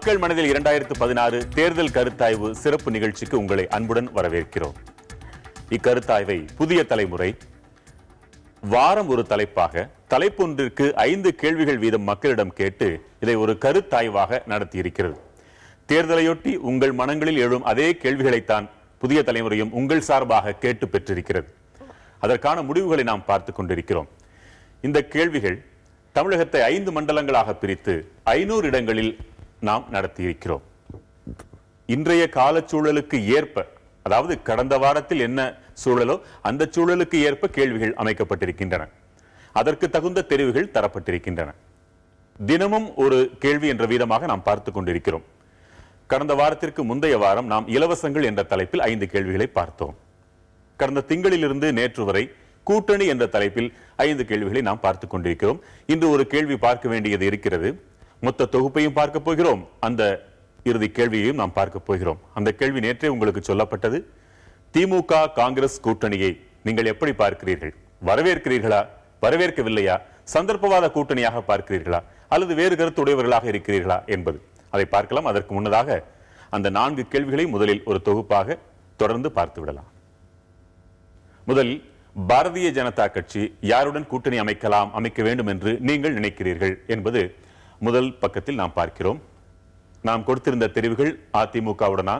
மக்கள் மனதில் 2016 தேர்தல் கருத்தாய்வு சிறப்பு நிகழ்ச்சிக்கு உங்களை அன்புடன் வரவேற்கிறோம். இக்கருத்தாய்வை புதிய தலைமுறை வாரம் ஒரு தலைப்பாக தலைப்பொன்றிற்கு 5 கேள்விகள் வீதம் மக்களிடம் கேட்டு இதை ஒரு கருத்தாய்வாக நடத்தியிருக்கிறது. தேர்தலையொட்டி உங்கள் மனங்களில் எழும் அதே கேள்விகளைத்தான் புதிய தலைமுறையும் உங்கள் சார்பாக கேட்டு பெற்றிருக்கிறது. அதற்கான முடிவுகளை நாம் பார்த்துக் கொண்டிருக்கிறோம். இந்த கேள்விகள் தமிழகத்தை 5 மண்டலங்களாக பிரித்து 500 இடங்களில் நாம் நடத்தியிருக்கிறோம். இன்றைய காலச்சூழலுக்கு ஏற்ப, அதாவது கடந்த வாரத்தில் என்ன சூழலோ அந்த சூழலுக்கு ஏற்ப கேள்விகள் அமைக்கப்பட்டிருக்கின்றன. அதற்கு தகுந்த தெரிவுகள் தரப்பட்டிருக்கின்றன. தினமும் ஒரு கேள்வி என்ற வீதமாக நாம் பார்த்துக் கொண்டிருக்கிறோம். கடந்த வாரத்திற்கு முந்தைய வாரம் நாம் இலவசங்கள் என்ற தலைப்பில் 5 கேள்விகளை பார்த்தோம். கடந்த திங்களிலிருந்து நேற்று வரை கூட்டணி என்ற தலைப்பில் 5 கேள்விகளை நாம் பார்த்துக் கொண்டிருக்கிறோம். இன்று ஒரு கேள்வி பார்க்க வேண்டியது இருக்கிறது. மொத்த தொகுப்பையும் பார்க்க போகிறோம். அந்த இறுதி கேள்வியையும் நாம் பார்க்க போகிறோம். அந்த கேள்வி நேற்றே உங்களுக்கு சொல்லப்பட்டது. திமுக காங்கிரஸ் கூட்டணியை நீங்கள் எப்படி பார்க்கிறீர்கள்? வரவேற்கிறீர்களா, வரவேற்கவில்லையா, சந்தர்ப்பவாத கூட்டணியாக பார்க்கிறீர்களா, அல்லது வேறு கருத்துடையவர்களாக இருக்கிறீர்களா என்பது அதை பார்க்கலாம். அதற்கு முன்னதாக அந்த 4 கேள்விகளை முதலில் ஒரு தொகுப்பாக தொடர்ந்து பார்த்து விடலாம். முதலில், பாரதிய ஜனதா கட்சி யாருடன் கூட்டணி அமைக்க வேண்டும் என்று நீங்கள் நினைக்கிறீர்கள் என்பது முதல் பக்கத்தில் நாம் பார்க்கிறோம். நாம் கொடுத்திருந்த தெரிவுகள் அதிமுகவுடனா,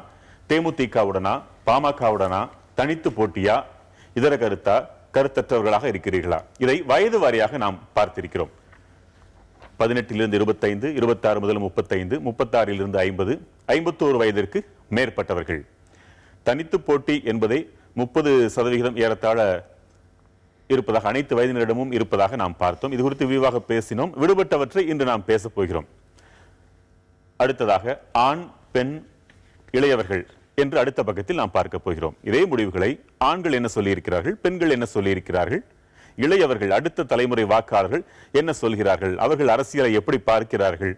தேமுதிகவுடனா, பாமகவுடனா, தனித்து போட்டியா, இதர கருத்தற்றவர்களாக இருக்கிறீர்களா? இதை வயது வாரியாக நாம் பார்த்திருக்கிறோம். 18 25, 26 முதல் 35, 36 50, 51 வயதிற்கு மேற்பட்டவர்கள். தனித்து போட்டி என்பதை 30% ஏறத்தாழ இருப்பதாக, அனைத்து வயதினரிடமும் இருப்பதாக நாம் பார்த்தோம். இது குறித்து விரிவாக பேசினோம். விடுபட்டவற்றை இன்று நாம் பேசப் போகிறோம். அடுத்ததாக ஆண், பெண், இளையவர்கள் என்று அடுத்த பக்கத்தில் நாம் பார்க்க போகிறோம். இதே முடிவுகளை ஆண்கள் என்ன சொல்லியிருக்கிறார்கள், பெண்கள் என்ன சொல்லியிருக்கிறார்கள், இளையவர்கள், அடுத்த தலைமுறை வாக்காளர்கள் என்ன சொல்கிறார்கள், அவர்கள் அரசியலை எப்படி பார்க்கிறார்கள்,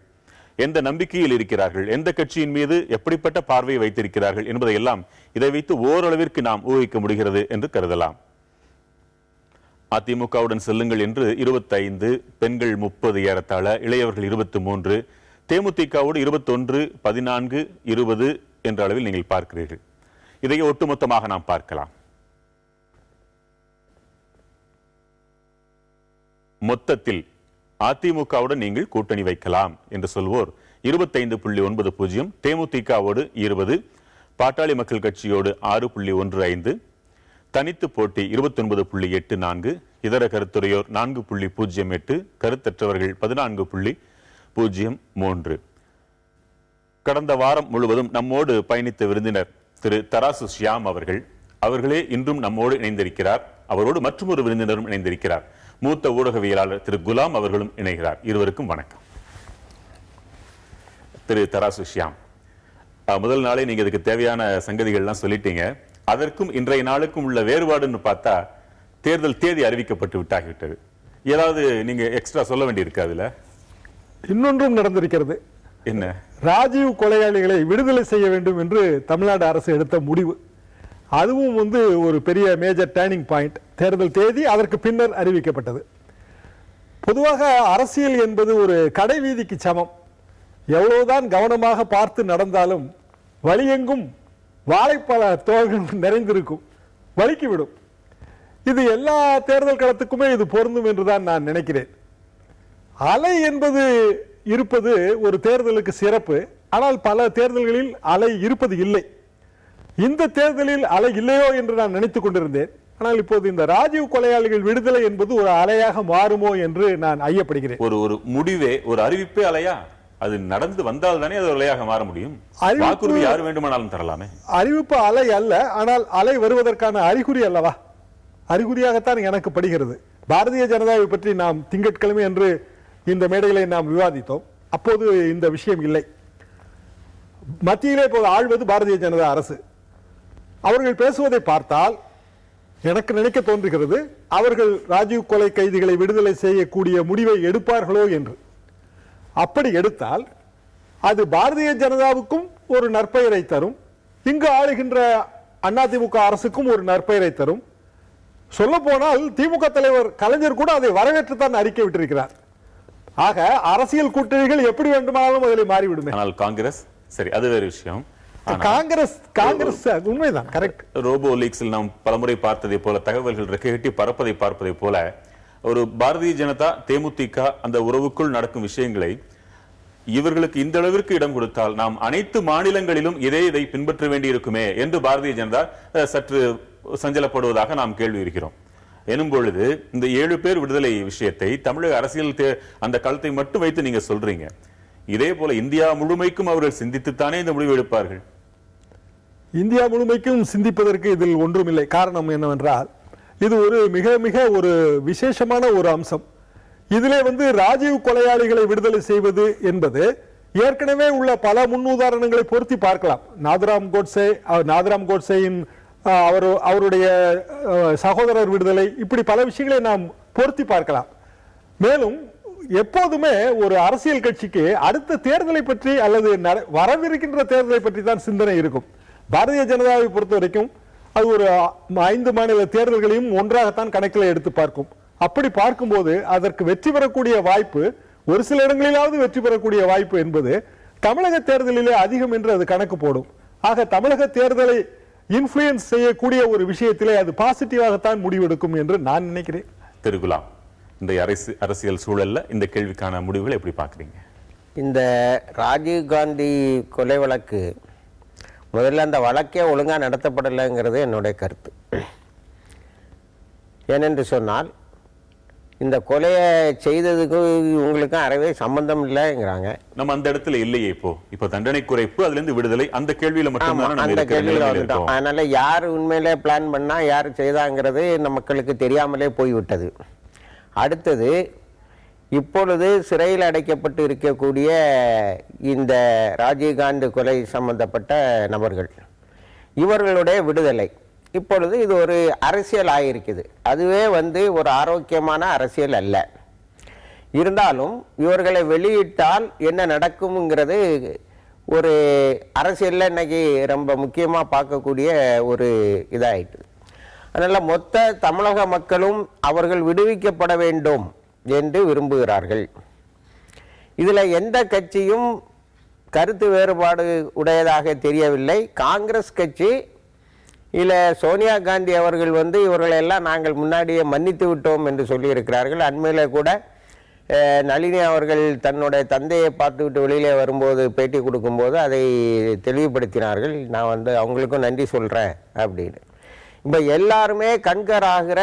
எந்த நம்பிக்கையில் இருக்கிறார்கள், எந்த கட்சியின் மீது எப்படிப்பட்ட பார்வையை வைத்திருக்கிறார்கள் என்பதையெல்லாம் இதை வைத்து ஓரளவிற்கு நாம் ஊகிக்க முடிகிறது என்று கருதலாம். அதிமுகவுடன் செல்லுங்கள் என்று 25, பெண்கள் 30 ஏறத்தாழ, இளையவர்கள் 23, தேமுதிகவோடு 21, 14, 20 என்ற அளவில் நீங்கள் பார்க்கிறீர்கள். இதை ஒட்டுமொத்தமாக நாம் பார்க்கலாம். மொத்தத்தில் அதிமுகவுடன் நீங்கள் கூட்டணி வைக்கலாம் என்று சொல்வோர் 25.90, தேமுதிகவோடு 20, பாட்டாளி மக்கள் கட்சியோடு 6.15, தனித்து போட்டி 29.84, இதர கருத்துரையோர் 4.08, கருத்தற்றவர்கள் 14.03. கடந்த வாரம் முழுவதும் நம்மோடு பயணித்த விருந்தினர் திரு தராசு ஷியாம் அவர்களே இன்றும் நம்மோடு இணைந்திருக்கிறார். அவரோடு மற்றொரு விருந்தினரும் இணைந்திருக்கிறார். மூத்த ஊடகவியலாளர் திரு குலாம் அவர்களும் இணைகிறார். இருவருக்கும் வணக்கம். திரு தராசு ஷியாம், முதல் நாளே நீங்க இதுக்கு தேவையான சங்கதிகள்லாம் சொல்லிட்டீங்க. அதற்கும் இன்றைய நாளுக்கும் உள்ள வேறுபாடுன்னு பார்த்தா தேர்தல் தேதி அறிவிக்கப்பட்டு விட்டாகிவிட்டது. ஏதாவது நீங்க எக்ஸ்ட்ரா சொல்ல வேண்டியிருக்கு? அதுல இன்னொன்றும் நடந்திருக்கிறது. என்ன? ராஜீவ் கொலையாளிகளை விடுதலை செய்ய வேண்டும் என்று தமிழ்நாடு அரசு எடுத்த முடிவு, அதுவும் ஒரு பெரிய மேஜர் டர்னிங் பாயிண்ட். தேர்தல் தேதி அதற்கு பின்னர் அறிவிக்கப்பட்டது. பொதுவாக அரசியல் என்பது ஒரு கடை வீதிக்கு சமம். எவ்வளவுதான் கவனமாக பார்த்து நடந்தாலும் வழியெங்கும் வாழைப்பழ தோள்கள் நிறைந்திருக்கும், வலிக்கிவிடும். இது எல்லா தேர்தல் களத்துக்குமே இது பொருந்தும் என்றுதான் நான் நினைக்கிறேன். அலை என்பது இருப்பது ஒரு தேர்தலுக்கு சிறப்பு. ஆனால் பல தேர்தல்களில் அலை இருப்பது இல்லை. இந்த தேர்தலில் அலை இல்லையோ என்று நான் நினைத்துக் கொண்டிருந்தேன். ஆனால் இப்போது இந்த ராஜீவ் கொலையாளிகள் விடுதலை என்பது ஒரு அலையாக மாறுமோ என்று நான் ஐயப்படுகிறேன். ஒரு முடிவே, ஒரு அறிவிப்பே அலையா? அது நடந்து வந்தால் தானே அது அலையாக மாற முடியும். வாக்குறுதி யார் வேண்டுமானாலும் தரலாமே. அறிவிப்பு அலை அல்ல, ஆனால் அலை வருவதற்கான அறிகுறி அல்லவா? அறிகுறியாகத்தான் எனக்கு படுகிறது. பாரதிய ஜனதாவை பற்றி நாம் திங்கட்கிழமை என்று இந்த மேடைகளை நாம் விவாதித்தோம். அப்போது இந்த விஷயம் இல்லை. மத்தியிலே இப்போது ஆழ்வது பாரதிய ஜனதா அரசு. அவர்கள் பேசுவதை பார்த்தால் எனக்கு நினைக்க தோன்றுகிறது, அவர்கள் ராஜீவ் கொலை கைதிகளை விடுதலை செய்யக்கூடிய முடிவை எடுப்பார்களோ என்று. அப்படி எடுத்தால் அது பாரதிய ஜனதாவுக்கும் ஒரு நற்பெயரை தரும், இங்கு ஆளுகின்ற அதிமுக அரசுக்கும் ஒரு நற்பெயரை தரும். சொல்ல போனால் திமுக தலைவர் கலைஞர் கூட அதை வரவேற்றுத்தான் அறிக்கை விட்டிருக்கிறார். ஆக அரசியல் கூட்டணிகள் எப்படி வேண்டுமானாலும் அதில் மாறிவிடுமே. ஆனால் காங்கிரஸ் சரி, அது வேறு விஷயம். காங்கிரஸ் உண்மைதான், கரெக்ட். ரோபோ லீக்ஸில் நாம் பலமுறை பார்த்ததை போல, தகவல்கள் ரெக்கைகட்டி பறப்பதை பார்ப்பதை போல, ஒரு பாரதிய ஜனதா தேமுதிக அந்த உறவுக்குள் நடக்கும் விஷயங்களை இவர்களுக்கு இந்த அளவிற்கு இடம் கொடுத்தால் நாம் அனைத்து மாநிலங்களிலும் இதை பின்பற்ற வேண்டி இருக்குமே என்று பாரதிய ஜனதா சற்று சஞ்சலப்படுவதாக நாம் கேள்வி இருக்கிறோம். எனும் பொழுது இந்த 7 பேர் விடுதலை விஷயத்தை தமிழக அரசியல் அந்த களத்தை மட்டும் வைத்து நீங்க சொல்றீங்க. இதே போல இந்தியா முழுமைக்கும் அவர்கள் சிந்தித்துத்தானே இந்த முடிவு எடுப்பார்கள். இந்தியா முழுமைக்கும் சிந்திப்பதற்கு இதில் ஒன்றுமில்லை. காரணம் என்னவென்றால் இது ஒரு மிக மிக ஒரு விசேஷமான ஒரு அம்சம். இதிலே ராஜீவ் கொலையாளிகளை விடுதலை செய்வது என்பது ஏற்கனவே உள்ள பல முன்னுதாரணங்களை பொருத்தி பார்க்கலாம். நாதராம் கோட்சேயின் அவருடைய சகோதரர் விடுதலை, இப்படி பல விஷயங்களை நாம் பொருத்தி பார்க்கலாம். மேலும் எப்போதுமே ஒரு அரசியல் கட்சிக்கு அடுத்த தேர்தலை பற்றி அல்லது வரவிருக்கின்ற தேர்தலை பற்றி தான் சிந்தனை இருக்கும். பாரதிய ஜனதாவை பொறுத்த வரைக்கும் அது ஒரு 5 மாநில தேர்தல்களையும் ஒன்றாகத்தான் கணக்கில் எடுத்து பார்க்கும். அப்படி பார்க்கும்போது அதற்கு வெற்றி பெறக்கூடிய வாய்ப்பு, ஒரு சில இடங்களிலாவது வெற்றி பெறக்கூடிய வாய்ப்பு என்பது தமிழக தேர்தலிலே அதிகம் என்று அது கணக்கு போடும். ஆக தமிழக தேர்தலை இன்ஃப்ளூயன்ஸ் செய்யக்கூடிய ஒரு விஷயத்திலே அது பாசிட்டிவாகத்தான் முடிவெடுக்கும் என்று நான் நினைக்கிறேன். திருகுலாம், இந்த அரசியல் சூழல்ல இந்த கேள்விக்கான முடிவுகளை எப்படி பார்க்குறீங்க? இந்த ராஜீவ்காந்தி கொலை வழக்கு முதல்ல அந்த வழக்கே ஒழுங்காக நடத்தப்படலைங்கிறது என்னுடைய கருத்து. ஏனென்று சொன்னால் இந்த கொலையை செய்ததுக்கு இவங்களுக்கும் அறவே சம்பந்தம் இல்லைங்கிறாங்க. நம்ம அந்த இடத்துல இல்லையே. இப்போ தண்டனை குறைப்பு, அதுல இருந்து விடுதலை, அந்த கேள்வியில மட்டும் அந்த கேள்வியில வந்துட்டோம். அதனால யார் உண்மையிலே பிளான் பண்ணா யார் செய்தாங்கிறது மக்களுக்கு தெரியாமலே போய்விட்டது. அடுத்தது, இப்பொழுது சிறையில் அடைக்கப்பட்டு இருக்கக்கூடிய இந்த ராஜீவ்காந்தி கொலை சம்பந்தப்பட்ட நபர்கள், இவர்களுடைய விடுதலை இப்பொழுது இது ஒரு அரசியல் ஆகியிருக்குது. அதுவே ஒரு ஆரோக்கியமான அரசியல் அல்ல. இருந்தாலும் இவர்களை வெளியிட்டால் என்ன நடக்கும்ங்கிறது ஒரு அரசியலில் இன்னைக்கு ரொம்ப முக்கியமாக பார்க்கக்கூடிய ஒரு இதாயிட்டு. அதனால் மொத்த தமிழக மக்களும் அவர்கள் விடுவிக்கப்பட வேண்டும் என்று விரும்புகிறார்கள். இதில் எந்த கட்சியும் கருத்து வேறுபாடு உடையதாக தெரியவில்லை. காங்கிரஸ் கட்சி இல்லை சோனியா காந்தி அவர்கள் இவர்களெல்லாம் நாங்கள் முன்னாடியே மன்னித்து விட்டோம் என்று சொல்லியிருக்கிறார்கள். அண்மையில் கூட நளினி அவர்கள் தன்னுடைய தந்தையை பார்த்துவிட்டு வெளியிலே வரும்போது பேட்டி கொடுக்கும்போது அதை தெளிவுபடுத்தினார்கள். நான் அவங்களுக்கும் நன்றி சொல்கிறேன் அப்படின்னு. இப்போ எல்லாருமே கண்கராகிற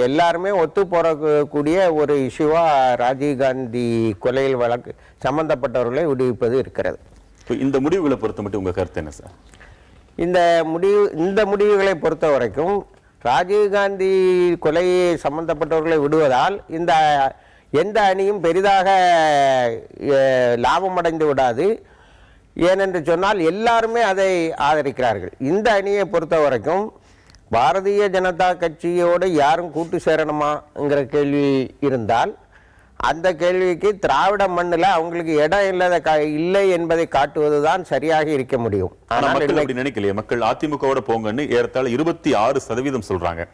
எல்லாருமே ஒத்து போறக்கூடிய ஒரு இஷ்யூவாக ராஜீவ்காந்தி கொலையில் வழக்கு சம்பந்தப்பட்டவர்களை விடுவிப்பது இருக்கிறது. இந்த முடிவுகளை பொறுத்த மட்டும் உங்கள் கருத்து என்ன சார்? இந்த முடிவுகளை பொறுத்த வரைக்கும் ராஜீவ்காந்தி கொலை சம்பந்தப்பட்டவர்களை விடுவதால் இந்த எந்த அணியும் பெரிதாக லாபம் அடைந்து விடாது. ஏனென்று சொன்னால் எல்லாருமே அதை ஆதரிக்கிறார்கள். இந்த அணியை பொறுத்த வரைக்கும் பாரதிய ஜனதா கட்சியோடு யாரும் கூட்டு சேரணுமாங்கிற கேள்வி இருந்தால் அந்த கேள்விக்கு திராவிட மண்ணில் அவங்களுக்கு இடம் இல்லை என்பதை காட்டுவதுதான் சரியாக இருக்க முடியும். ஆனால் நினைக்கலையே, மக்கள் அதிமுகவோட போங்கன்னு ஏறத்தாழ 26% சொல்றாங்க.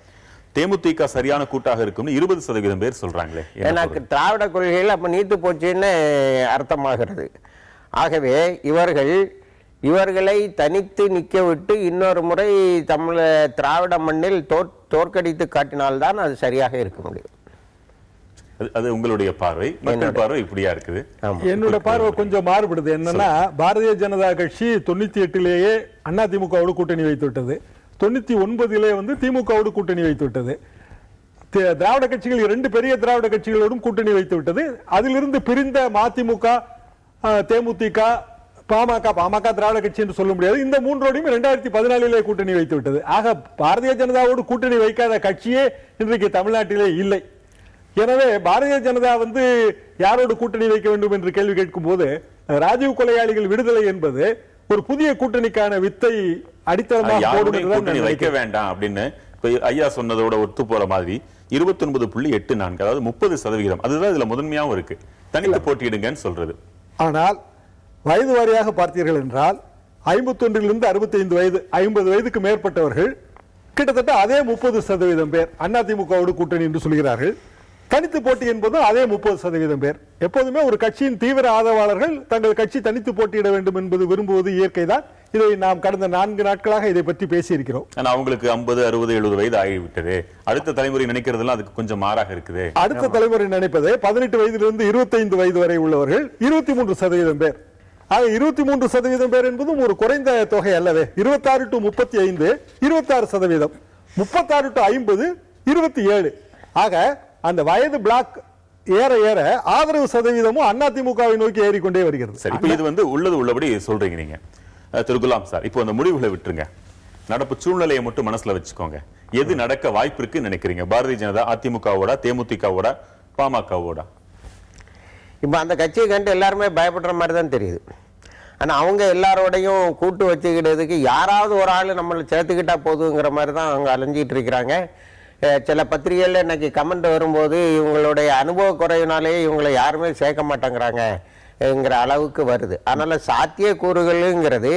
தேமுதிக சரியான கூட்டாக இருக்கும்னு 20% பேர் சொல்றாங்களே. எனக்கு திராவிட கொள்கைகள் அப்ப நீத்து போச்சுன்னு அர்த்தமாகிறது. ஆகவே இவர்களை தனித்து நிற்க விட்டு இன்னொரு முறை திராவிட மண்ணில் தோற்கடித்து காட்டினால்தான் அது சரியாக இருக்க முடியும். அது உங்களுடைய பார்வை. மக்கள் பார்வை இப்படியா இருக்குது. என்னோட பார்வை கொஞ்சம் மாறுபடுது. என்னன்னா, பாரதிய ஜனதா கட்சி 98லேயே அதிமுகவோடு கூட்டணி வைத்து விட்டது. 99லே திமுகவோடு கூட்டணி வைத்து விட்டது. திராவிட கட்சிகள் 2 பெரிய திராவிட கட்சிகளோடும் கூட்டணி வைத்து விட்டது. அதிலிருந்து பிரிந்த மதிமுக, தேமுதிக, பாமக திராவிட கட்சி என்று சொல்ல முடியாது. இந்த 3ஓடையும் 2014லே கூட்டணி வைத்து விட்டது. ஆக பாரதிய ஜனதாவோடு கூட்டணி வைக்காத கட்சியே இன்றைக்கு தமிழ்நாட்டிலே இல்லை. எனவே பாரதிய ஜனதா யாரோடு கூட்டணி வைக்க வேண்டும் என்று கேள்வி கேட்கும் போது ராஜீவ் கொலையாளிகள் விடுதலை என்பது ஒரு புதிய கூட்டணிக்கான வித்தை அடித்தளமாக வைக்க வேண்டாம் அப்படின்னு ஐயா சொன்னதோட ஒத்து போற மாதிரி 29.84, அதாவது 30%. அதுதான் இதுல முதன்மையாவும் இருக்கு. தனித்து போட்டியிடுங்கன்னு சொல்றது. ஆனால் வயது வாரியாக பார்த்தீர்கள் என்றால் 51லிருந்து 65 வயது, 50 வயதுக்கு மேற்பட்டவர்கள் கிட்டத்தட்ட அதே 30% பேர் அதிமுகவோடு கூட்டணி என்று சொல்கிறார்கள். தனித்து போட்டி என்பதும் அதே 30% பேர். எப்போதுமே ஒரு கட்சியின் தீவிர ஆதரவாளர்கள் தங்கள் கட்சி தனித்து போட்டியிட வேண்டும் என்பது விரும்புவது இயற்கைதான். இதை நாம் கடந்த 4 நாட்களாக இதை பற்றி பேசியிருக்கிறோம். ஆனா அவங்களுக்கு 50, 60, 70 வயது ஆகிவிட்டது. அடுத்த தலைமுறை நினைக்கிறதெல்லாம் அதுக்கு கொஞ்சம் மாறாக இருக்குது. அடுத்த தலைமுறை நினைப்பது 18 வயதிலிருந்து 25 வயது வரை உள்ளவர்கள் 23% பேர். ஆக 23% பேர் என்பதும் ஒரு குறைந்த தொகை அல்லவே. 26 to 35 26%, 36 to 50 27. ஆக அந்த வயது பிளாக் ஏற ஏற ஆதரவு சதவீதமும் அதிமுகவை நோக்கி ஏறிக்கொண்டே வருகிறது. சரி, இப்ப இது உள்ளது உள்ளபடி சொல்றீங்க நீங்க. திரு குலாம் சார், இப்போ அந்த முடிவுகளை விட்டுருங்க, நடப்பு சூழ்நிலையை மட்டும் மனசுல வச்சுக்கோங்க. எது நடக்க வாய்ப்பு இருக்குன்னு நினைக்கிறீங்க? பாரதிய ஜனதா அதிமுகவோட, தேமுதிகவோட, பாமகவோட? இப்போ அந்த கட்சியை கண்டு எல்லாருமே பயப்படுற மாதிரி தான் தெரியுது. ஆனால் அவங்க எல்லாரோடையும் கூட்டு வச்சுக்கிட்டதுக்கு யாராவது ஒரு ஆள் நம்மளை சேர்த்துக்கிட்டா போதுங்கிற மாதிரி தான் அவங்க அலைஞ்சிட்டு இருக்கிறாங்க. சில பத்திரிகைகளில் இன்னைக்கு கமெண்ட் வரும்போது இவங்களுடைய அனுபவ குறைவினாலே இவங்களை எல்லாருமே சேர்க்க மாட்டேங்கிறாங்கங்கிற அளவுக்கு வருது. அதனால சாத்திய கூறுகள்ங்கிறது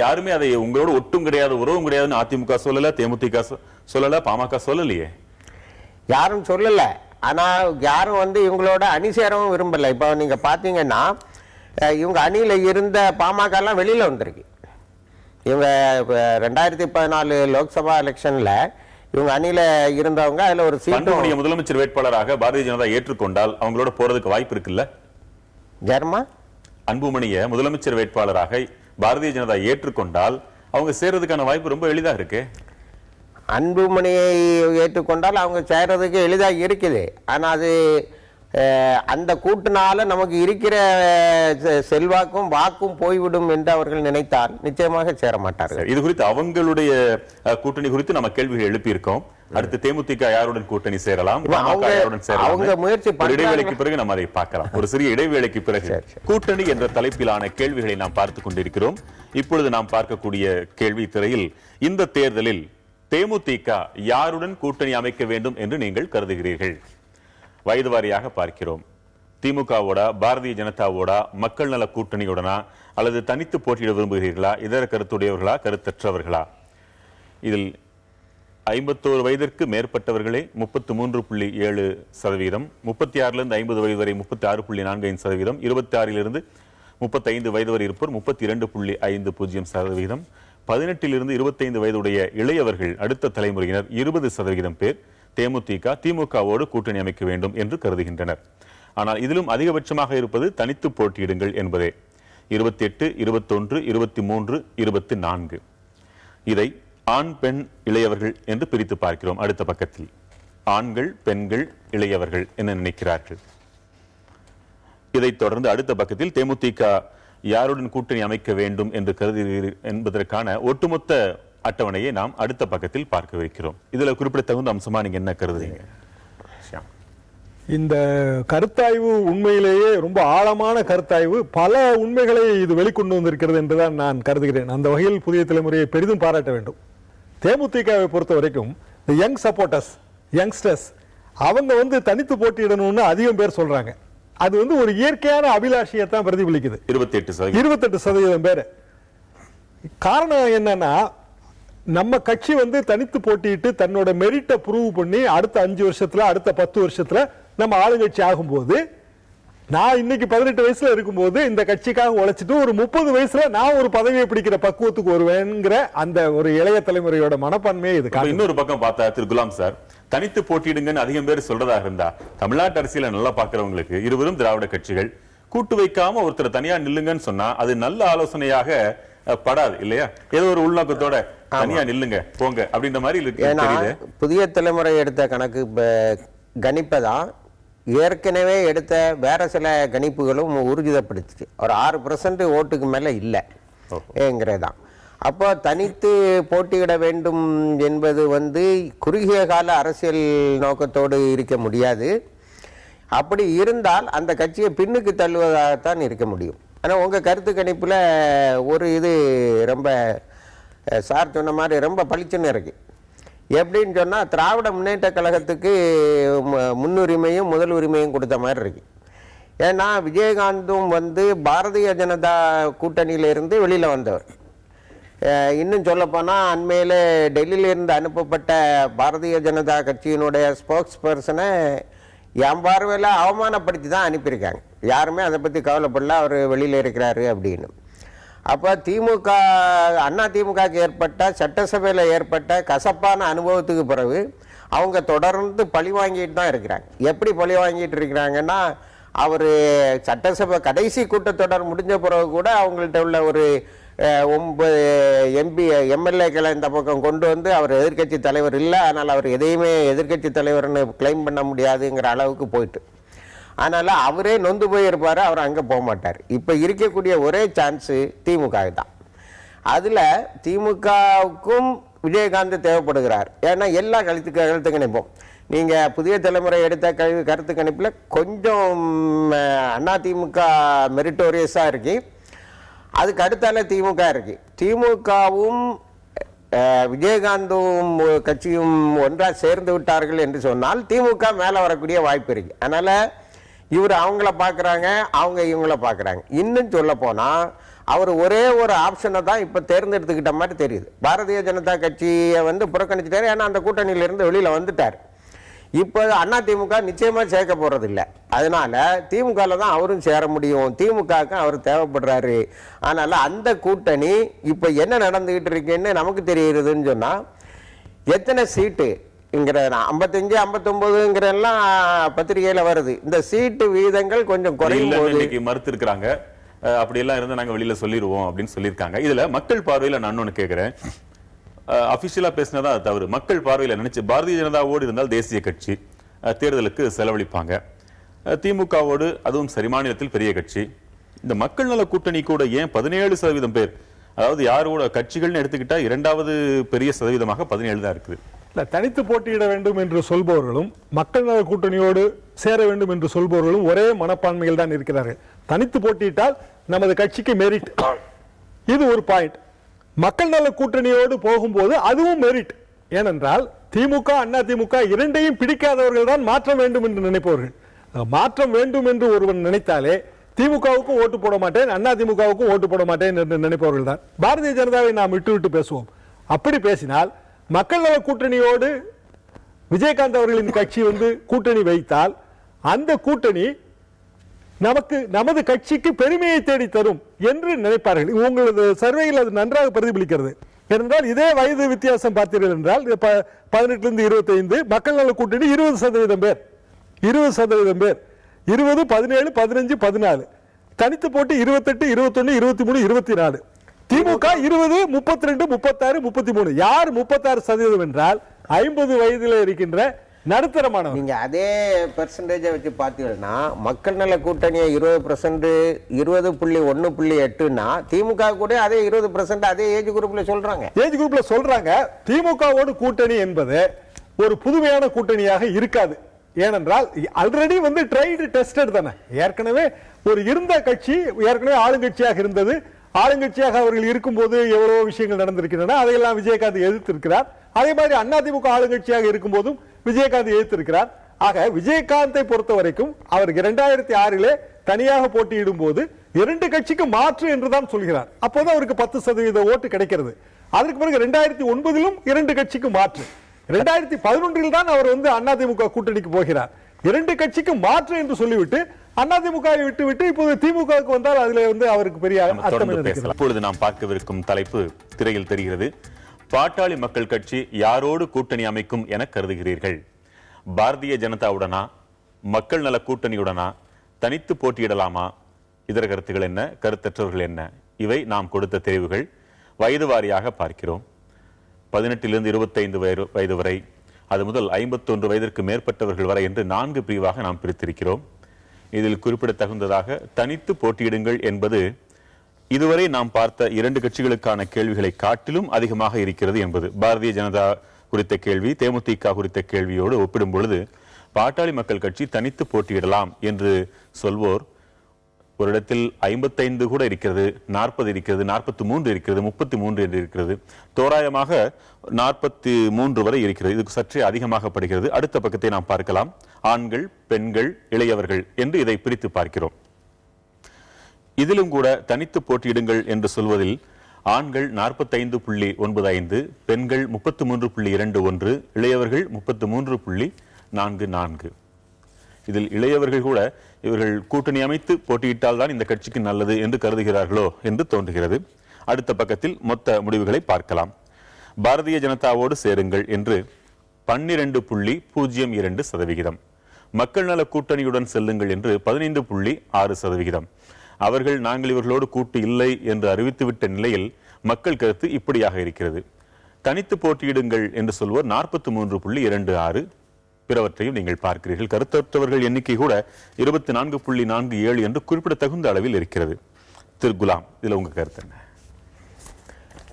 யாருமே அதை உங்களோட ஒட்டும் கிடையாது, உறவும் கிடையாதுன்னு அதிமுக சொல்லல, தேமுதிக சொல்லல, பாமக சொல்லலையே, யாரும் சொல்லல. ஆனா யாரும் இவங்களோட அணி சேரவும் விரும்பல. இப்போ நீங்க பாத்தீங்கன்னா இவங்க அணியில இருந்த பாமக எல்லாம் வெளியில வந்திருக்கு. இவங்க 2014 லோக்சபா எலெக்ஷன்ல இவங்க அணியில இருந்தவங்க அதுல ஒரு சீட்டு முதலமைச்சர் வேட்பாளராக பாரதிய ஜனதா ஏற்றுக்கொண்டால் அவங்களோட போறதுக்கு வாய்ப்பு இருக்குல்ல? ஜெர்மா அன்புமணியை முதலமைச்சர் வேட்பாளராக பாரதிய ஜனதா ஏற்றுக்கொண்டால் அவங்க சேர்றதுக்கான வாய்ப்பு ரொம்ப எளிதா இருக்கு. அன்புமணியை ஏற்றுக்கொண்டால் அவங்க சேர்றதுக்கு எளிதாக இருக்குது. ஆனா அது அந்த கூட்டுனால நமக்கு இருக்கிற செல்வாக்கும் வாக்கும் போய்விடும் என்று அவர்கள் நினைத்தால் நிச்சயமாக சேர மாட்டார்கள். இது குறித்து அவங்களுடைய கூட்டணி குறித்து நம்ம கேள்விகள் எழுப்பி இருக்கோம். அடுத்து தேமுதிக யாருடன் கூட்டணி சேரலாம், அவங்க முயற்சி இடைவேளைக்கு பிறகு நம்ம அதை பார்க்கலாம். ஒரு சிறிய இடைவேளைக்கு பிறகு கூட்டணி என்ற தலைப்பிலான கேள்விகளை நாம் பார்த்துக் கொண்டிருக்கிறோம். இப்பொழுது நாம் பார்க்கக்கூடிய கேள்வி திரையில், இந்த தேர்தலில் தேமுதிக யாருடன் கூட்டணி அமைக்க வேண்டும் என்று நீங்கள் கருதுகிறீர்கள்? வயது வாரியாக பார்க்கிறோம். திமுகவோட, பாரதிய ஜனதாவோட, மக்கள் நல கூட்டணியுடனா, அல்லது தனித்து போட்டியிட விரும்புகிறீர்களா? இதர கருத்துடையவர்களா, கருத்தற்றவர்களா? இதில் 51 வயதிற்கு மேற்பட்டவர்களே 33.7%, 36 50 வயது வரை 36.45%, 26 35 வயது வரை இருப்போர் 32.50%, 18 25 வயதுடைய இளையவர்கள், அடுத்த தலைமுறையினர் 20% பேர் தேமுதிக திமுகவோடு கூட்டணி அமைக்க வேண்டும் என்று கருதுகின்றனர். ஆனால் இதிலும் அதிகபட்சமாக இருப்பது தனித்து போட்டியிடுங்கள் என்பதே. 28, 21, 23, 24. இதை ஆண் பெண் இளையவர்கள் என்று பிரித்து பார்க்கிறோம். அடுத்த பக்கத்தில் ஆண்கள், பெண்கள், இளையவர்கள் என்ன நினைக்கிறார்கள்? இதைத் தொடர்ந்து அடுத்த பக்கத்தில் தேமுதிக யாருடன் கூட்டணி அமைக்க வேண்டும் என்று கருதுகிறீர்கள் என்பதற்கான ஒட்டுமொத்த அட்டவணையை நாம் அடுத்த பக்கத்தில் பார்க்கவிருக்கிறோம். இதுல குறிப்பிடத்தகுந்த அம்சமா நீங்க என்ன கருதுறீங்க? இந்த கருத்தாய்வு உண்மையிலேயே ரொம்ப ஆழமான கருத்தாய்வு, பல உண்மைகளை இது வெளிக்கொண்டு வந்திருக்கிறது என்றுதான் நான் கருதுகிறேன். அந்த வகையில் புதிய தலைமுறையை பெரிதும் பாராட்ட வேண்டும். தேமுதிகவை பொறுத்த வரைக்கும் யங் சப்போர்ட்டர்ஸ், யங்ஸ்டர்ஸ், அவங்க தனித்து போட்டியிடணும்னு அதிகம் பேர் சொல்றாங்க. அது ஒரு இயற்கையான அபிலாஷையத்தான் பிரதிபலிக்குது. 28% பேர். காரணம் என்னன்னா, நம்ம கட்சி தனித்து போட்டிட்டு தன்னோட மெரிட்டை ப்ரூவ் பண்ணி அடுத்த 5 வருஷத்துல, அடுத்த 10 வருஷத்துல நம்ம ஆளுங்கட்சி ஆகும்போது, நான் இன்னைக்கு 18 வயசுல இருக்கும்போது இந்த கட்சிக்காக உழைச்சிட்டு ஒரு 30 வயசுல நான் ஒரு பதவியை பிடிக்கிற பக்குவத்துக்கு வருவேங்கிற அந்த ஒரு இளைய தலைமுறையோட மனப்பான்மையை இது. இன்னொரு பக்கம் பார்த்தா திரு குலாம் சார், தனித்து போட்டியிடுங்கன்னு அதிகம் பேர் சொல்றதாக இருந்தா, தமிழ்நாட்டு அரசியல நல்லா பாக்குறவங்களுக்கு இருவரும் திராவிட கட்சிகள் கூட்டு வைக்காம ஒருத்தர் தனியா நில்லுங்கன்னு சொன்னா அது நல்ல ஆலோசனையாக படாது இல்லையா? ஏதோ ஒரு உள்நோக்கத்தோட தனியா நில்லுங்க போங்க அப்படின்ற மாதிரி தெரியுது. புதிய தலைமுறை எடுத்த கணக்கு கணிப்பதான் ஏற்கனவே எடுத்த வேற சில கணிப்புகளும் ஊர்ஜிதப்படுத்துச்சு. ஒரு 6% ஓட்டுக்கு மேல இல்லைங்கிறதான். அப்போ தனித்து போட்டியிட வேண்டும் என்பது குறுகிய கால அரசியல் நோக்கத்தோடு இருக்க முடியாது. அப்படி இருந்தால் அந்த கட்சியை பின்னுக்கு தள்ளுவதாகத்தான் இருக்க முடியும். ஆனால் உங்கள் கருத்து கணிப்பில் ஒரு இது ரொம்ப சார் சொன்ன மாதிரி ரொம்ப பளிச்சுன்னு இருக்கு. எப்படின்னு சொன்னால், திராவிட முன்னேற்ற கழகத்துக்கு முன்னுரிமையும் முதல் உரிமையும் கொடுத்த மாதிரி இருக்கு. ஏன்னா விஜயகாந்தும் பாரதிய ஜனதா கூட்டணியிலிருந்து வெளியில் வந்தவர். இன்னும் சொல்லப்போனால் அண்மையில் டெல்லியிலிருந்து அனுப்பப்பட்ட பாரதிய ஜனதா கட்சியினுடைய ஸ்போக்ஸ் பர்சனை என் பார்வையில் அவமானப்படுத்தி தான் அனுப்பியிருக்காங்க. யாருமே அதை பற்றி கவலைப்படல, அவர் வெளியில் இருக்கிறாரு அப்படின்னு. அப்போ திமுக அதிமுகவுக்கு ஏற்பட்ட சட்டசபையில் ஏற்பட்ட கசப்பான அனுபவத்துக்கு பிறகு அவங்க தொடர்ந்து பழி வாங்கிட்டு தான் இருக்கிறாங்க. எப்படி பழி வாங்கிட்டு இருக்கிறாங்கன்னா, அவர் சட்டசபை கடைசி கூட்டத்தொடர் முடிஞ்ச பிறகு கூட அவங்கள்ட்ட உள்ள ஒரு 9 எம்எல்ஏக்களை இந்த பக்கம் கொண்டு வந்து அவர் எதிர்க்கட்சி தலைவர் இல்லை, அதனால் அவர் எதையுமே எதிர்க்கட்சி தலைவர்னு கிளைம் பண்ண முடியாதுங்கிற அளவுக்கு போயிட்டு, அதனால் அவரே நொந்து போயிருப்பார், அவர் அங்கே போக மாட்டார். இப்போ இருக்கக்கூடிய ஒரே சான்ஸு திமுக தான். அதில் திமுகவுக்கும் விஜயகாந்த் தேவைப்படுகிறார். ஏன்னா எல்லா கருத்து கணிப்போம், நீங்கள் புதிய தலைமுறை எடுத்த கருத்து கணிப்பில் கொஞ்சம் அதிமுக மெரிட்டோரியஸாக இருக்கு, அதுக்கு அடுத்தால திமுக இருக்கு. திமுகவும் விஜயகாந்தும் கட்சியும் ஒன்றாக சேர்ந்து விட்டார்கள் என்று சொன்னால் திமுக மேலே வரக்கூடிய வாய்ப்பு இருக்கு. அதனால் இவர் அவங்கள பார்க்குறாங்க, அவங்க இவங்கள பார்க்குறாங்க. இன்னும் சொல்ல போனால் அவர் ஒரே ஒரு ஆப்ஷனை தான் இப்போ தேர்ந்தெடுத்துக்கிட்ட மாதிரி தெரியுது. பாரதிய ஜனதா கட்சியை புறக்கணிச்சிட்டாரு, ஏன்னா அந்த கூட்டணியிலிருந்து வெளியில் வந்துட்டார். இப்போ அதிமுக நிச்சயமாக சேர்க்க போகிறது இல்லை, அதனால திமுகவில் தான் அவரும் சேர முடியும், திமுகவுக்கு அவர் தேவைப்படுறாரு. அதனால் அந்த கூட்டணி இப்போ என்ன நடந்துக்கிட்டு இருக்குன்னு நமக்கு தெரியுதுன்னு சொன்னால், எத்தனை சீட்டு இங்கிற 55 59ங்கிறெல்லாம் பத்திரிகையில் வருது. இந்த சீட்டு விகிதங்கள் கொஞ்சம் குறையும் போது மறுத்து இருக்கிறாங்க. அப்படி எல்லாம் இருந்தா நாங்க வெளியில சொல்லிடுவோம் அப்படின்னு சொல்லியிருக்காங்க. இதுல மக்கள் பார்வையில நான் ஒண்ணு கேட்கிறேன், அபிஷியலா பேசினதா தவறு. மக்கள் பார்வையில நினைச்சு பாரதிய ஜனதாவோடு இருந்தால் தேசிய கட்சி தேர்தலுக்கு செலவழிப்பாங்க, திமுகவோடு அதுவும் சரி மாநிலத்தில் பெரிய கட்சி, இந்த மக்கள் நல கூட்டணி கூட ஏன் 17% பேர், அதாவது யாரோட கட்சிகள்னு எடுத்துக்கிட்டா இரண்டாவது பெரிய சதவீதமாக 17 தான் இருக்குது. இல்ல, தனித்து போட்டியிட வேண்டும் என்று சொல்பவர்களும் மக்கள் நல கூட்டணியோடு சேர வேண்டும் என்று சொல்பவர்களும் ஒரே மனப்பான்மையில் தான் இருக்கிறார்கள். தனித்து போட்டியிட்டால் நமது கட்சிக்கு மெரிட், இது ஒரு பாயிண்ட். மக்கள் நல கூட்டணியோடு போகும்போது அதுவும் மெரிட். ஏனென்றால் திமுக அதிமுக இரண்டையும் பிடிக்காதவர்கள் தான் மாற்றம் வேண்டும் என்று நினைப்பவர்கள். மாற்றம் வேண்டும் என்று ஒருவன் நினைத்தாலே திமுகவுக்கு ஓட்டு போட மாட்டேன், அதிமுகவுக்கு ஓட்டு போட மாட்டேன் என்று நினைப்பவர்கள் தான். பாரதிய ஜனதாவை நாம் விட்டு பேசுவோம். அப்படி பேசினால் மக்கள் நல கூட்டணியோடு விஜயகாந்த் அவர்களின் கட்சி கூட்டணி வைத்தால் அந்த கூட்டணி நமது கட்சிக்கு பெருமையை தேடி தரும் என்று நினைப்பார்கள். உங்களது சர்வேயில் அது நன்றாக பிரதிபலிக்கிறது. ஏனென்றால் இதே வயது வித்தியாசம் பார்த்தீர்கள் என்றால் 18 25 மக்கள் நல கூட்டணி 20% பேர், 20% பேர், 20 17 15 14, தனித்து போட்டி 28 21 23 24, திமுக 20 32 36 33. யார் 36% என்றால் 50 வயதில் இருக்கின்ற நடுத்தரமானவர். நீங்க அதே பெர்சன்டேஜை வச்சு பார்த்தீங்கன்னா மக்கள் நல கூட்டணியை 20%, 20.1.8னா திமுக கூட அதே 20% அதே ஏஜ் குரூப்ல சொல்றாங்க. திமுகவோடு கூட்டணி என்பது ஒரு புதுமையான கூட்டணியாக இருக்காது. ஏனென்றால் ஆல்ரெடி ட்ரைடு டெஸ்டட் தானே. ஏற்கனவே ஒரு இருந்த கட்சி, ஏற்கனவே ஆளுங்கட்சியாக இருந்தது. ஆளுங்கட்சியாக அவர்கள் இருக்கும்போது எவ்வளவோ விஷயங்கள் நடந்திருக்கின்றன, அதையெல்லாம் விஜயகாந்த் எதிர்த்திருக்கிறார். அதே மாதிரி அதிமுக ஆளுங்கட்சியாக இருக்கும் போதும் விஜயகாந்த் எதிர்த்திருக்கிறார். ஆக விஜயகாந்தை பொறுத்த வரைக்கும் அவர் 2006 தனியாக போட்டியிடும் போது இரண்டு கட்சிக்கு மாற்று என்றுதான் சொல்கிறார். அப்போது அவருக்கு 10% ஓட்டு கிடைக்கிறது. அதற்கு பிறகு 2009 இரண்டு கட்சிக்கு மாற்று, 2011 தான் அவர் அதிமுக கூட்டணிக்கு போகிறார். இரண்டு கட்சிக்கு மாற்று என்று சொல்லிவிட்டு அதிமுகவை விட்டு இப்போது திமுகவுக்கு வந்தால் அதுல அவருக்கு பெரிய அர்த்தம் இருக்கிறது. இப்பொழுது நாம் பார்க்கவிருக்கும் தலைப்பு திரையில் தெரிகிறது. பாட்டாளி மக்கள் கட்சி யாரோடு கூட்டணி அமைக்கும் என கருதுகிறீர்கள்? பாரதிய ஜனதாவுடனா, மக்கள் நல கூட்டணியுடனா, தனித்து போட்டியிடலாமா? இதர கருத்துகள் என்ன, கருத்தற்றவர்கள் என்ன? இவை நாம் கொடுத்த தெரிவுகள். வயது வாரியாக பார்க்கிறோம். 18 25 வயது வரை, அது முதல் 51 வயதிற்கு மேற்பட்டவர்கள் வரை என்று 4 பிரிவாக நாம் பிரித்திருக்கிறோம். இதில் குறிப்பிடத்தகுந்ததாக தனித்து போட்டியிடுங்கள் என்பது இதுவரை நாம் பார்த்த 2 கட்சிகளுக்கான கேள்விகளை காட்டிலும் அதிகமாக இருக்கிறது என்பது. பாரதிய ஜனதா குறித்த கேள்வி, தேமுதிக குறித்த கேள்வியோடு ஒப்பிடும் பொழுது பாட்டாளி மக்கள் கட்சி தனித்து போட்டியிடலாம் என்று சொல்வோர் ஒரு இடத்தில் 55 கூட இருக்கிறது, 40 இருக்கிறது, 43 இருக்கிறது, 33 என்று இருக்கிறது, தோராயமாக 43 வரை இருக்கிறது. இதுக்கு சற்றே அதிகமாகப்படுகிறது. அடுத்த பக்கத்தை நாம் பார்க்கலாம். ஆண்கள், பெண்கள், இளையவர்கள் என்று இதை பிரித்து பார்க்கிறோம். இதிலும் கூட தனித்து போட்டியிடுங்கள் என்று சொல்வதில் ஆண்கள் 45.95, பெண்கள் 33.21, இளையவர்கள் 33.44. இதில் இளையவர்கள் கூட இவர்கள் கூட்டணி அமைத்து போட்டியிட்டால் தான் இந்த கட்சிக்கு நல்லது என்று கருதுகிறார்களோ என்று தோன்றுகிறது. அடுத்த பக்கத்தில் மொத்த முடிவுகளை பார்க்கலாம். பாரதிய ஜனதாவோடு சேருங்கள் என்று 12.02%, மக்கள் நல கூட்டணியுடன் செல்லுங்கள் என்று 15.6%. அவர்கள் நாங்கள் இவர்களோடு கூட்டு இல்லை என்று அறிவித்துவிட்ட நிலையில் மக்கள் கருத்து இப்படியாக இருக்கிறது. தனித்து போட்டியிடுங்கள் என்று சொல்வோர் 43.26, பிறவற்றையும் நீங்கள் பார்க்கிறீர்கள். கருத்தற்றவர்கள் எண்ணிக்கை கூட 24.47 என்று குறிப்பிடத்தகுந்த அளவில் இருக்கிறது. திரு குலாம், இதுல உங்க கருத்து என்ன?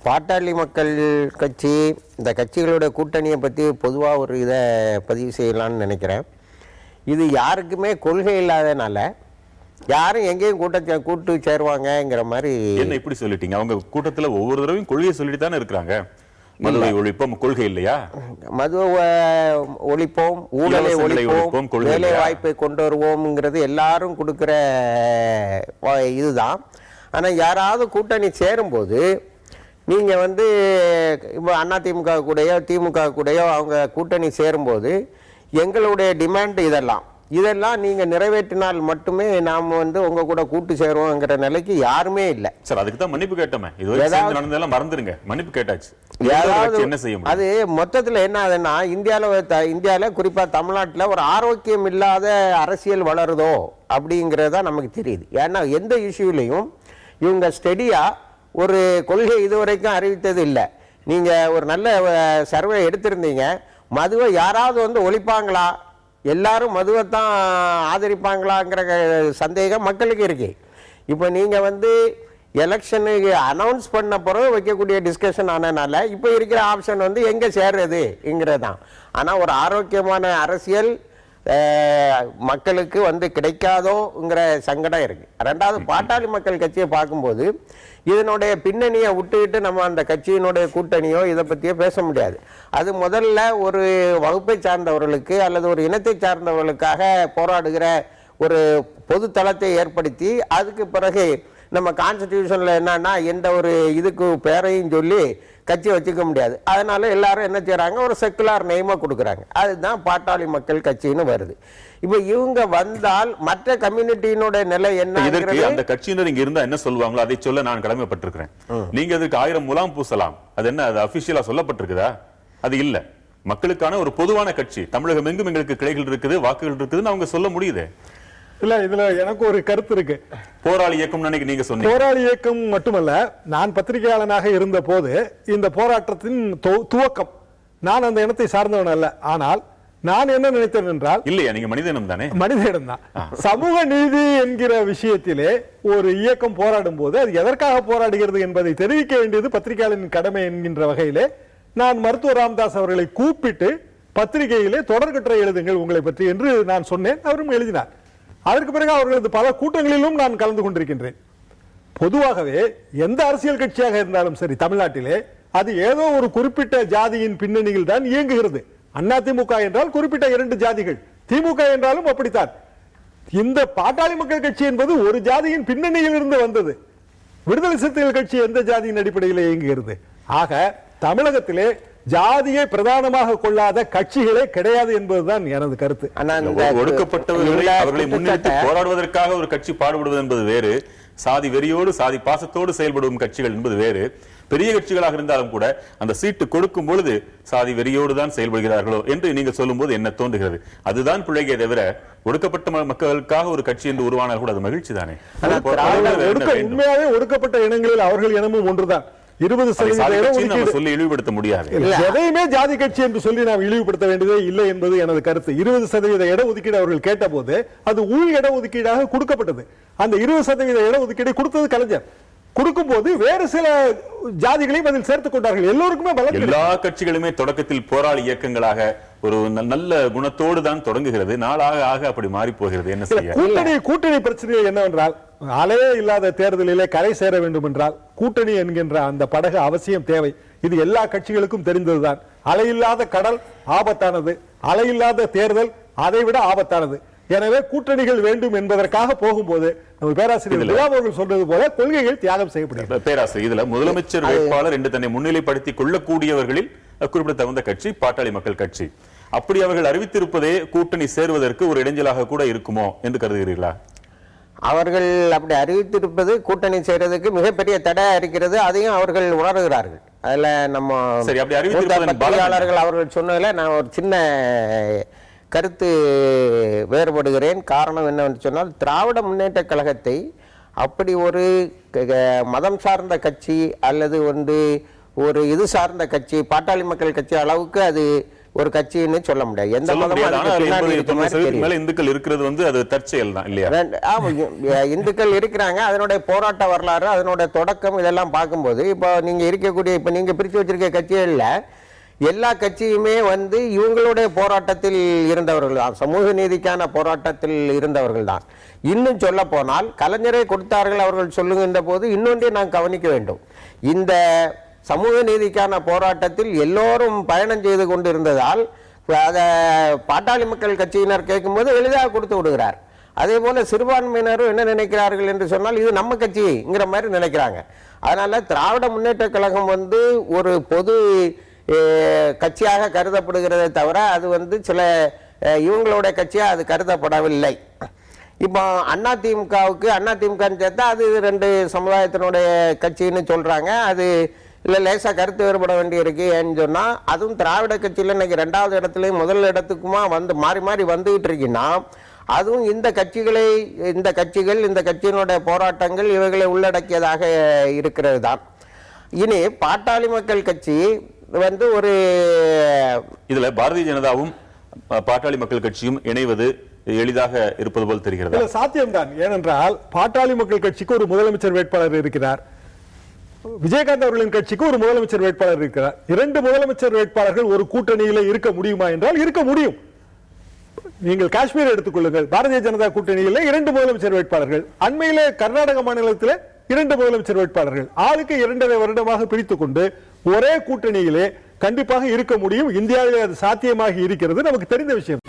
பாட்டாளி மக்கள் கட்சி இந்த கட்சிகளோட கூட்டணியை பற்றி பொதுவாக ஒரு இதை பதிவு செய்யலான்னு நினைக்கிறேன். இது யாருக்குமே கொள்கை இல்லாதனால யாரும் எங்கேயும் கூட்டு சேருவாங்கங்கிற மாதிரி. என்ன இப்படி சொல்லிட்டீங்க? அவங்க கூட்டத்தில் ஒவ்வொரு தடவையும் கொள்கையை சொல்லிட்டு தானே இருக்கிறாங்க. மதுவை ஒழிப்போம் கொள்கை இல்லையா? மதுவை ஒழிப்போம், ஊழலை ஒழிப்போம், வேலை வாய்ப்பை கொண்டு வருவோம்ங்கிறது எல்லாரும் கொடுக்குற இதுதான். ஆனால் யாராவது கூட்டணி சேரும்போது நீங்கள் வந்து இப்போ அதிமுக கூடயோ திமுக கூடயோ அவங்க கூட்டணி சேரும்போது எங்களுடைய டிமாண்ட் இதெல்லாம் நீங்கள் நிறைவேற்றினால் மட்டுமே நாம் வந்து உங்கள் கூட கூட்டு சேருவோங்கிற நிலைக்கு யாருமே இல்லை. சார், அதுக்கு தான் மன்னிப்பு கேட்டோமே. இது நடந்ததெல்லாம் மறந்துடுங்க, மன்னிப்பு கேட்டாச்சு. என்ன செய்யும்? அது மொத்தத்தில் என்ன ஆகுதுன்னா, இந்தியாவில் குறிப்பாக தமிழ்நாட்டில் ஒரு ஆரோக்கியம் இல்லாத அரசியல் வளருதோ அப்படிங்கிறதா நமக்கு தெரியுது. ஏன்னா எந்த இஷ்யூலையும் இவங்க ஸ்டெடியாக ஒரு கொள்கை இதுவரைக்கும் அறிவித்தது இல்லை. நீங்கள் ஒரு நல்ல சர்வே எடுத்திருந்தீங்க, மதுவை யாராவது வந்து ஒழிப்பாங்களா, எல்லாரும் மதுவை தான் ஆதரிப்பாங்களாங்கிற சந்தேகம் மக்களுக்கு இருக்கு. இப்போ நீங்கள் வந்து எலெக்ஷனுக்கு அனௌன்ஸ் பண்ண பிறகு வைக்கக்கூடிய டிஸ்கஷன் ஆனதுனால இப்போ இருக்கிற ஆப்ஷன் வந்து எங்கே சேர்றதுங்கிறது தான். ஆனால் ஒரு ஆரோக்கியமான அரசியல் மக்களுக்கு வந்து கிடைக்காதோங்கிற சங்கடம் இருக்கு. ரெண்டாவது, பாட்டாளி மக்கள் கட்சியை பார்க்கும்போது இதனுடைய பின்னணியை விட்டுக்கிட்டு நம்ம அந்த கட்சியினுடைய கூட்டணியோ இதை பற்றியோ பேச முடியாது. அது முதல்ல ஒரு வகுப்பை சார்ந்தவர்களுக்கு அல்லது ஒரு இனத்தை சார்ந்தவர்களுக்காக போராடுகிற ஒரு பொது தளத்தை ஏற்படுத்தி அதுக்கு பிறகு நம்ம கான்ஸ்டிடியூஷனில் என்னன்னா எந்த ஒரு இதுக்கு பேரையும் சொல்லி கட்சி வச்சுக்க முடியாது. அதனால எல்லாரும் என்ன செய்யறாங்க, ஒரு செக்குலார் நெய்மை கொடுக்குறாங்க. அதுதான் பாட்டாளி மக்கள் கட்சின்னு வருது. இப்ப இவங்க வந்தால் மற்ற கம்யூனிட்டியினோட நிலை என்ன? அந்த கட்சியினர் இங்க இருந்தா என்ன சொல்லுவாங்களோ அதை சொல்ல நான் கடமைப்பட்டிருக்கிறேன். நீங்க அதுக்கு 1000 முலாம் பூசலாம், அது என்ன அது அபிஷியலா சொல்லப்பட்டிருக்குதா? அது இல்ல. மக்களுக்கான ஒரு பொதுவான கட்சி. தமிழகம் எங்கும் எங்களுக்கு கிளைகள் இருக்குது, வாக்குகள் இருக்குதுன்னு அவங்க சொல்ல முடியுது. இல்ல, இதுல எனக்கு ஒரு கருத்து இருக்கு. போராளி இயக்கம் நீங்க சொன்னீங்க. போராளி இயக்கம் மட்டுமல்ல, நான் பத்திரிகையாளனாக இருந்த போது இந்த போராட்டத்தின் துவக்கம் நான் அந்த இனத்தை சார்ந்தவன் அல்ல. ஆனால் நான் என்ன நினைத்தேன் என்றால், இல்லையா, நீங்க மனித இனம் தானே? மனித இனம் தான். சமூக நீதி என்கிற விஷயத்திலே ஒரு இயக்கம் போராடும் போது அது எதற்காக போராடுகிறது என்பதை தெரிவிக்க வேண்டியது பத்திரிகையாளரின் கடமை என்கின்ற வகையிலே நான் மருத்துவர் ராமதாஸ் அவர்களை கூப்பிட்டு பத்திரிகையிலே தொடர்கட்டுரை எழுதுங்கள் உங்களை பற்றி என்று நான் சொன்னேன். அவரும் எழுதினார். அதற்கு பிறகு அவர்களது பல கூட்டங்களிலும் நான் கலந்து கொண்டிருக்கின்றேன். பொதுவாகவே எந்த அரசியல் கட்சியாக இருந்தாலும் சரி தமிழ்நாட்டிலே அது ஏதோ ஒரு குறிப்பிட்ட ஜாதியின் பின்னணியில் தான் இயங்குகிறது. அதிமுக என்றால் குறிப்பிட்ட 2 ஜாதிகள், திமுக என்றாலும் அப்படித்தான். இந்த பாட்டாளி மக்கள் கட்சி என்பது ஒரு ஜாதியின் பின்னணியில் இருந்து வந்தது. விடுதலை சிறுத்தைகள் கட்சி எந்த ஜாதியின் அடிப்படையில் இயங்குகிறது? ஆக தமிழகத்திலே ஜாதியை பிரதானமாக கொள்ளாத கட்சிகளே கிடையாது என்பதுதான் எனது கருத்து. ஒடுக்கப்பட்டவர்களை அவர்களை முன்னிறுத்தி போராடுவதற்காக ஒரு கட்சி பாடுபடுவது என்பது வேறு, சாதி வெறியோடு சாதி பாசத்தோடு செயல்படும் கட்சிகள் என்பது வேறு. பெரிய கட்சிகளாக இருந்தாலும் கூட அந்த சீட்டு கொடுக்கும் பொழுது சாதி வெறியோடு தான் செயல்படுகிறார்களோ என்று நீங்க சொல்லும் போது என்ன தோன்றுகிறது? அதுதான் பிள்ளைகே தவிர ஒடுக்கப்பட்ட மக்களுக்காக ஒரு கட்சி என்று உருவானால் கூட அது மகிழ்ச்சி தானே. உண்மையாவே ஒடுக்கப்பட்ட இனங்களில் அவர்கள் இனமும் ஒன்றுதான். 20% சொல்லி இழிவுபடுத்த முடியாது. எதையுமே ஜாதி கட்சி என்று சொல்லி நாம் இழிவுபடுத்த வேண்டியதே இல்லை என்பது எனது கருத்து. 20% இடஒதுக்கீடு அவர்கள் கேட்ட போது அது உள் இடஒதுக்கீடாக கொடுக்கப்பட்டது. அந்த 20% இடஒதுக்கீடை கொடுத்தது கலைஞர். கொடுக்கும் போது வேறு சில ஜாதிகளையும் அதில் சேர்த்துக் கொண்டார்கள். எல்லோருக்குமே எல்லா கட்சிகளுமே தொடக்கத்தில் போராளி இயக்கங்களாக ஒரு நல்ல குணத்தோடு தான் தொடங்குகிறது. நாளாக ஆக அப்படி மாறி போகிறது. என்ன செய்ய? கூட்டணி பிரச்சனை என்னவென்றால், அலையே இல்லாத தேர்தலிலே கரை சேர வேண்டும் என்றால் கூட்டணி என்கின்ற அந்த படகு அவசியம் தேவை. இது எல்லா கட்சிகளுக்கும் தெரிந்ததுதான். அலையில்லாத கடல் ஆபத்தானது, அலையில்லாத தேர்தல் அதை விட ஆபத்தானது. எனவே கூட்டணிகள் வேண்டும் என்பதற்காக போகும்போது நம்ம பேராசிரியர் அவர்கள் சொல்றது போல கொள்கைகள் தியாகம் செய்யப்படுகிறது. பேராசிரியர், இதுல முதலமைச்சர் வேட்பாளர் என்று தன்னை முன்னிலைப்படுத்திக் கொள்ளக்கூடியவர்களில் குறிப்பிடத்தகுந்த கட்சி பாட்டாளி மக்கள் கட்சி. அப்படி அவர்கள் அறிவித்திருப்பதே கூட்டணி சேருவதற்கு ஒரு இடைஞ்சலாக கூட இருக்குமோ என்று கருதுகிறீர்களா? அவர்கள் அப்படி அறிவித்திருப்பது கூட்டணி செய்யறதுக்கு மிகப்பெரிய தடை இருக்கிறது, அதையும் அவர்கள் உணர்கிறார்கள். அதுல நம்ம பத்திரிகையாளர்கள் அவர்கள் சொன்னதுல நான் ஒரு சின்ன கருத்து வேறுபடுகிறேன். காரணம் என்னவென்று சொன்னால், திராவிட முன்னேற்ற கழகத்தை அப்படி ஒரு மதம் சார்ந்த கட்சி அல்லது ஒரு இது சார்ந்த கட்சி, பாட்டாளி மக்கள் கட்சி அளவுக்கு அது ஒரு கட்சின்னு சொல்ல முடியாது. எந்த இந்துக்கள் இருக்கிறது அது தற்செயல் தான் இல்லையா? இந்துக்கள் இருக்கிறாங்க. அதனுடைய போராட்ட வரலாறு, அதனுடைய தொடக்கம் இதெல்லாம் பார்க்கும்போது இப்போ நீங்க இருக்கக்கூடிய இப்ப நீங்க பிரிச்சு வச்சிருக்க கட்சிகள்ல எல்லா கட்சியுமே இவங்களுடைய போராட்டத்தில் இருந்தவர்கள் தான், சமூக நீதிக்கான போராட்டத்தில் இருந்தவர்கள் தான். இன்னும் சொல்ல போனால் கலைஞரை கொடுத்தார்கள் அவர்கள் சொல்லுகின்ற போது இன்னொன்றே நான் கவனிக்க வேண்டும். இந்த சமூக நீதிக்கான போராட்டத்தில் எல்லோரும் பயணம் செய்து கொண்டு இருந்ததால் அதை பாட்டாளி மக்கள் கட்சியினர் கேட்கும்போது எளிதாக கொடுத்து விடுகிறார். அதே போல சிறுபான்மையினரும் என்ன நினைக்கிறார்கள் என்று சொன்னால், இது நம்ம கட்சிங்கிற மாதிரி நினைக்கிறாங்க. அதனால திராவிட முன்னேற்ற கழகம் ஒரு பொது கட்சியாக கருதப்படுகிறதே தவிர அது சில இவங்களுடைய கட்சியாக அது கருதப்படவில்லை. இப்போ அதிமுகன்னு சேர்த்தா அது 2 சமுதாயத்தினுடைய கட்சின்னு சொல்றாங்க. அது இல்லை லேசா கருத்து வேறுபட வேண்டி இருக்கு. ஏன்னு சொன்னா அதுவும் திராவிட கட்சியில் இன்னைக்கு 2வது இடத்துலையும் முதல் இடத்துக்குமா மாறி மாறி வந்துகிட்டு இருக்குன்னா, அதுவும் இந்த கட்சிகள் இந்த கட்சியினுடைய போராட்டங்கள் இவைகளை உள்ளடக்கியதாக இருக்கிறது தான். இனி பாட்டாளி மக்கள் கட்சி ஒரு இதுல பாரதிய ஜனதாவும் பாட்டாளி மக்கள் கட்சியும் இணைவது எளிதாக இருப்பது போல் தெரிகிறது. சாத்தியம்தான். ஏனென்றால் பாட்டாளி மக்கள் கட்சிக்கு ஒரு முதலமைச்சர் வேட்பாளர் இருக்கிறார், விஜயகாந்த் அவர்களின் கட்சிக்கு ஒரு முதலமைச்சர் வேட்பாளர் இருக்கிறார். 2 முதலமைச்சர் வேட்பாளர்கள் ஒரு கூட்டணியில இருக்க முடியுமா என்றால் இருக்க முடியும். நீங்கள் காஷ்மீர் எடுத்துக்கொள்ளுங்கள், பாரதிய ஜனதா கூட்டணியில 2 முதலமைச்சர் வேட்பாளர்கள், அண்மையிலே கர்நாடக மாநிலத்தில் 2 முதலமைச்சர் வேட்பாளர்கள், ஆளுக்கு 2.5 வருடமாக பிரித்துக் கொண்டு ஒரே கூட்டணியிலே கண்டிப்பாக இருக்க முடியும். இந்தியாவிலே அது சாத்தியமாகி இருக்கிறது, நமக்கு தெரிந்த விஷயம்.